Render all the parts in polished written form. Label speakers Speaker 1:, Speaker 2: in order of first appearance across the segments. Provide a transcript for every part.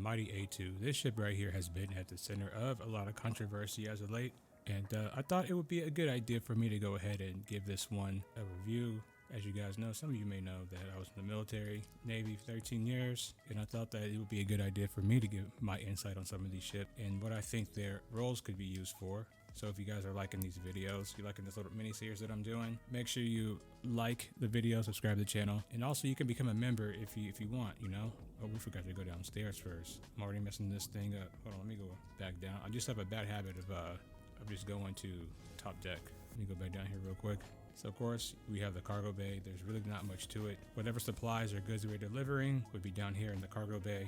Speaker 1: mighty A2. This ship right here has been at the center of a lot of controversy as of late, and I thought it would be a good idea for me to go ahead and give this one a review. As you guys know, some of you may know that I was in the military, Navy for 13 years, and I thought that it would be a good idea for me to give my insight on some of these ships and what I think their roles could be used for. So if you guys are liking these videos, if you're liking this little mini series that I'm doing, make sure you like the video, subscribe to the channel, and also you can become a member if you want, you know. Oh, we forgot to go downstairs first. I'm already messing this thing up. Hold on, let me go back down. I just have a bad habit of just going to top deck. Let me go back down here real quick. So of course we have the cargo bay. There's really not much to it. Whatever supplies or goods we're delivering would be down here in the cargo bay.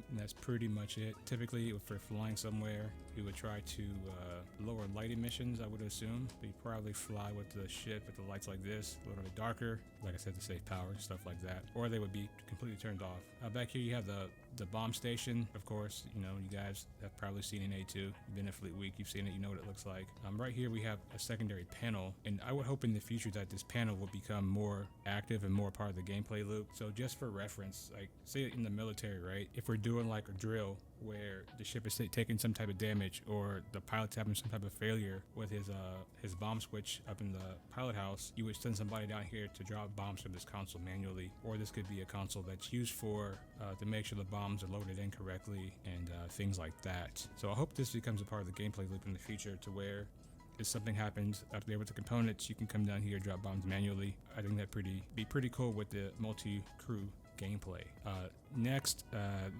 Speaker 1: And that's pretty much it. Typically, if we're flying somewhere, we would try to lower light emissions, I would assume. We probably fly with the ship with the lights like this, a little bit darker, like I said, to save power, stuff like that. Or they would be completely turned off. Back here you have the bomb station, of course. You know, you guys have probably seen an A2. You've been in Fleet Week, you've seen it, you know what it looks like. Right here we have a secondary panel, and I would hope in the future that this panel will become more active and more part of the gameplay loop. So just for reference, like say in the military, right? If we're doing like a drill where the ship is taking some type of damage or the pilot's having some type of failure with his bomb switch up in the pilot house, you would send somebody down here to drop bombs from this console manually, or this could be a console that's used for to make sure the bombs are loaded in correctly and things like that. So I hope this becomes a part of the gameplay loop in the future, to where if something happens up there with the components, you can come down here, drop bombs manually. I think that'd be pretty cool with the multi-crew gameplay. Next,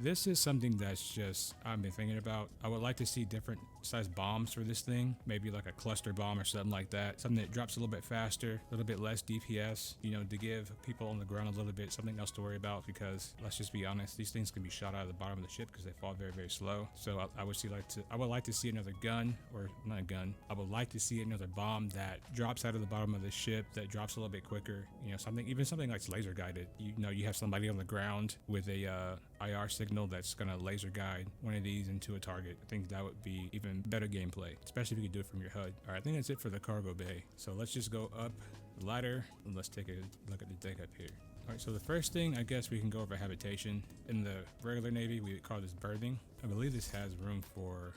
Speaker 1: this is something that's just I've been thinking about. I would like to see different size bombs for this thing, maybe like a cluster bomb or something like that, something that drops a little bit faster, a little bit less DPS, you know, to give people on the ground a little bit something else to worry about, because let's just be honest, these things can be shot out of the bottom of the ship because they fall very, very slow. So I would like to see another gun, or not a gun, I would like to see another bomb that drops out of the bottom of the ship, that drops a little bit quicker, you know, something like laser guided. You know, you have somebody on the ground with a IR signal that's gonna laser guide one of these into a target. I think that would be even better gameplay, especially if you could do it from your HUD. All right, I think that's it for the cargo bay. So let's just go up the ladder and let's take a look at the deck up here. All right, so the first thing, I guess we can go over habitation. In the regular Navy, we would call this berthing. I believe this has room for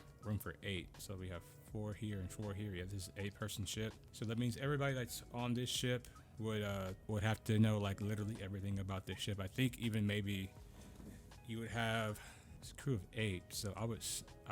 Speaker 1: 8. So we have 4 here and 4 here. Yeah, this is 8-person ship. So that means everybody that's on this ship would have to know like literally everything about this ship. I think even maybe you would have a crew of 8, so I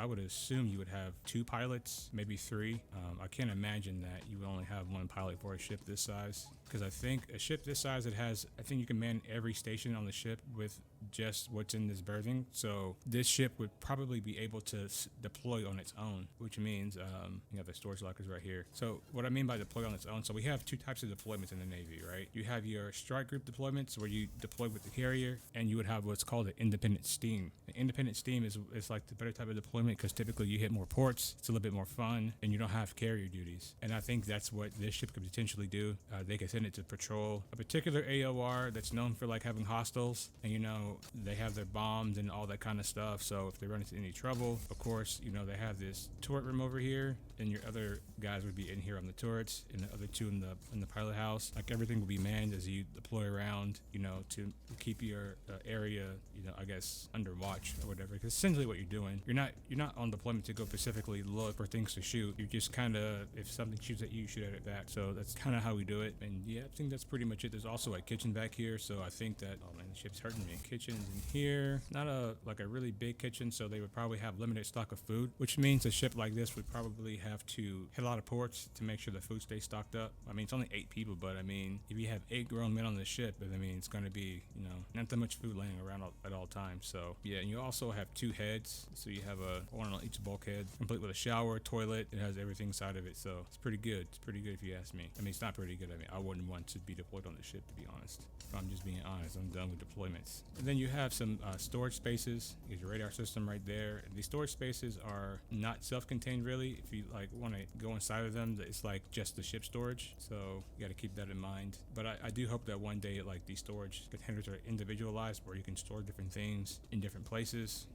Speaker 1: would assume you would have 2 pilots, maybe 3. I can't imagine that you would only have 1 pilot for a ship this size, because I think a ship this size, I think you can man every station on the ship with just what's in this berthing. So this ship would probably be able to deploy on its own, which means you have the storage lockers right here. So what I mean by deploy on its own, so we have 2 types of deployments in the Navy, right? You have your strike group deployments where you deploy with the carrier, and you would have what's called an independent steam. The independent steam is like the better type of deployment, because typically you hit more ports, it's a little bit more fun, and you don't have carrier duties. And I think that's what this ship could potentially do. They could send it to patrol a particular AOR that's known for like having hostiles, and you know, they have their bombs and all that kind of stuff. So if they run into any trouble, of course, you know, they have this turret room over here, and your other guys would be in here on the turrets, and the other 2 in the pilot house. Like everything will be manned as you deploy around, you know, to keep your area, you know, I guess under watch or whatever. Because essentially what you're doing, you're not on deployment to go specifically look for things to shoot. You're just kind of, if something shoots at you, shoot at it back. So that's kind of how we do it. And yeah, I think that's pretty much it. There's also a kitchen back here, so I think that, oh man, the ship's hurting me. Kitchen's in here, not a really big kitchen, so they would probably have limited stock of food, which means a ship like this would probably have to hit a lot of ports to make sure the food stays stocked up. I mean, it's only 8 people, but I mean, if you have 8 grown men on the ship, I mean, it's going to be, you know, not that much food laying around at all times. So yeah, and you also have 2 heads, so you have one on each bulkhead, complete with a shower, toilet. It has everything inside of it, so it's pretty good. It's pretty good if you ask me. I mean, it's not pretty good. I mean, I wouldn't want to be deployed on the ship, to be honest. If I'm just being honest, I'm done with deployments. And then you have some storage spaces. Here's your radar system right there. These storage spaces are not self-contained really. If you like want to go inside of them, it's like just the ship storage, so you got to keep that in mind. But I do hope that one day like these storage containers are individualized, where you can store different things in different places.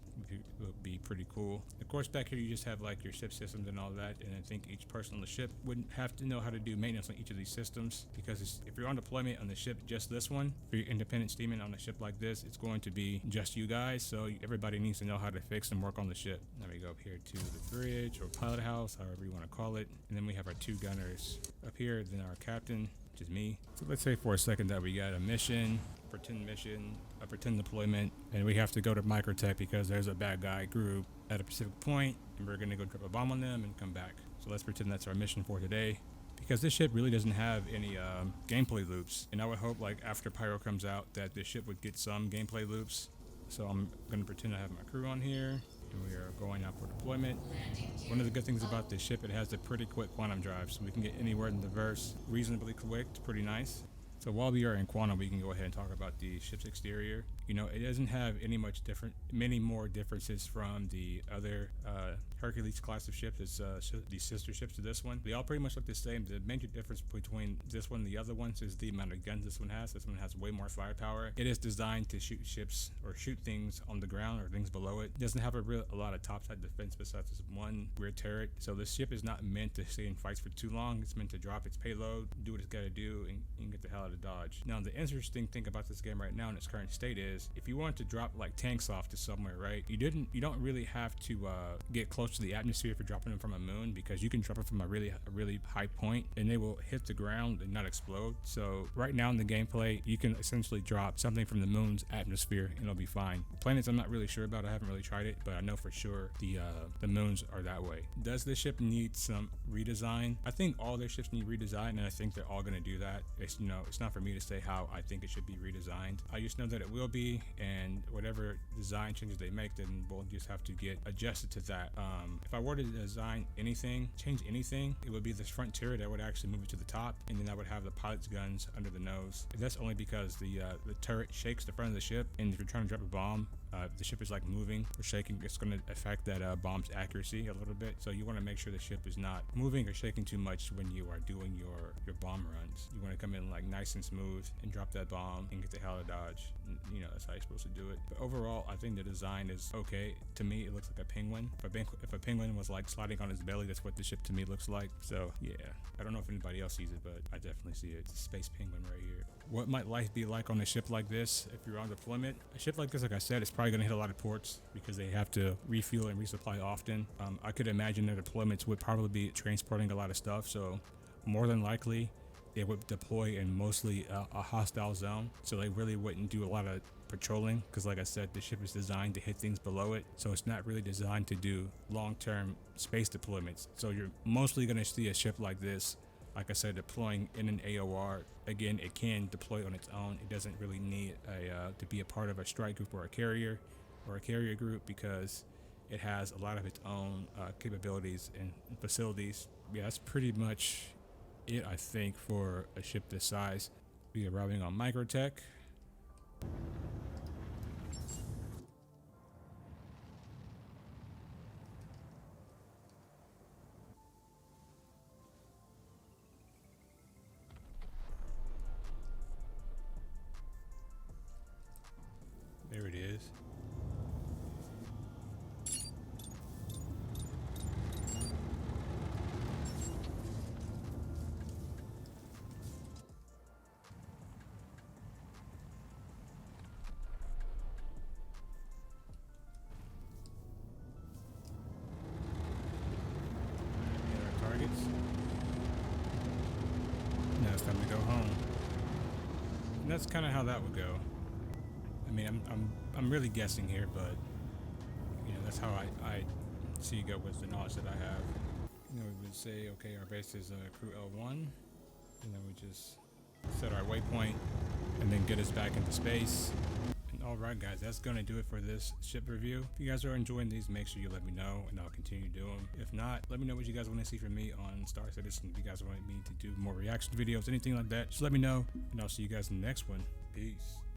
Speaker 1: would be pretty cool. Of course, back here you just have like your ship systems and all that, and I think each person on the ship would have to know how to do maintenance on each of these systems, because if you're on deployment on the ship, just this one, if you're independent steaming on a ship like this, it's going to be just you guys, so everybody needs to know how to fix and work on the ship. Now we go up here to the bridge or pilot house, however you want to call it, and then we have our 2 gunners up here, then our captain, which is me. So let's say for a second that we got a mission, a pretend deployment, and we have to go to Microtech because there's a bad guy group at a specific point, and we're gonna go drop a bomb on them and come back. So let's pretend that's our mission for today, because this ship really doesn't have any gameplay loops, and I would hope like after Pyro comes out that this ship would get some gameplay loops. So I'm gonna pretend I have my crew on here, and we are going out for deployment. One of the good things about this ship, it has a pretty quick quantum drive, so we can get anywhere in the verse reasonably quick. It's pretty nice. So while we are in quantum, we can go ahead and talk about the ship's exterior. You know, it doesn't have many more differences from the other Hercules class of ships. It's the sister ships to this one. They all pretty much look the same. The major difference between this one and the other ones is the amount of guns this one has. This one has way more firepower. It is designed to shoot ships or shoot things on the ground or things below it. It doesn't have a lot of topside defense besides this one rear turret. So this ship is not meant to stay in fights for too long. It's meant to drop its payload, do what it's got to do, and get the hell out of Dodge. Now, the interesting thing about this game right now in its current state is, if you want to drop like tanks off to somewhere, right, you don't really have to get close to the atmosphere if you're dropping them from a moon, because you can drop it from a really high point and they will hit the ground and not explode. So right now in the gameplay, you can essentially drop something from the moon's atmosphere and it'll be fine. Planets I'm not really sure about, I haven't really tried it, but I know for sure the moons are that way. Does this ship need some redesign? I think all their ships need redesign, and I think they're all going to do that. It's not for me to say how I think it should be redesigned. I just know that it will be, and whatever design changes they make, then we'll just have to get adjusted to that. If I were to change anything, it would be this front turret. I would actually move it to the top, and then I would have the pilot's guns under the nose. And that's only because the turret shakes the front of the ship, and if you're trying to drop a bomb, if the ship is like moving or shaking, it's going to affect that bomb's accuracy a little bit. So you want to make sure the ship is not moving or shaking too much when you are doing your bomb runs. You want to come in like nice and smooth and drop that bomb and get the hell out of Dodge. You know, that's how you're supposed to do it. But overall, I think the design is okay. To me, it looks like a penguin. If a penguin was like sliding on his belly, that's what the ship to me looks like. So yeah, I don't know if anybody else sees it, but I definitely see it. It's a space penguin right here. What might life be like on a ship like this if you're on deployment? A ship like this, like I said, is probably going to hit a lot of ports because they have to refuel and resupply often. I could imagine their deployments would probably be transporting a lot of stuff, so more than likely they would deploy in mostly a hostile zone, so they really wouldn't do a lot of patrolling, because like I said, the ship is designed to hit things below it, so it's not really designed to do long-term space deployments. So you're mostly going to see a ship like this, like I said, deploying in an AOR. Again, it can deploy on its own. It doesn't really need to be a part of a strike group or a carrier group, because it has a lot of its own capabilities and facilities. Yeah, that's pretty much it, I think, for a ship this size. We are arriving on Microtech. There it is. Targets. Now it's time to go home. And that's kind of how that would go. I mean, I'm really guessing here, but you know, that's how I see it go with the knowledge that I have. You know, we would say, okay, our base is crew L1, and then we just set our waypoint, and then get us back into space. Alright guys, that's going to do it for this ship review. If you guys are enjoying these, make sure you let me know and I'll continue to do them. If not, let me know what you guys want to see from me on Star Citizen. If you guys want me to do more reaction videos, anything like that, just let me know, and I'll see you guys in the next one. Peace.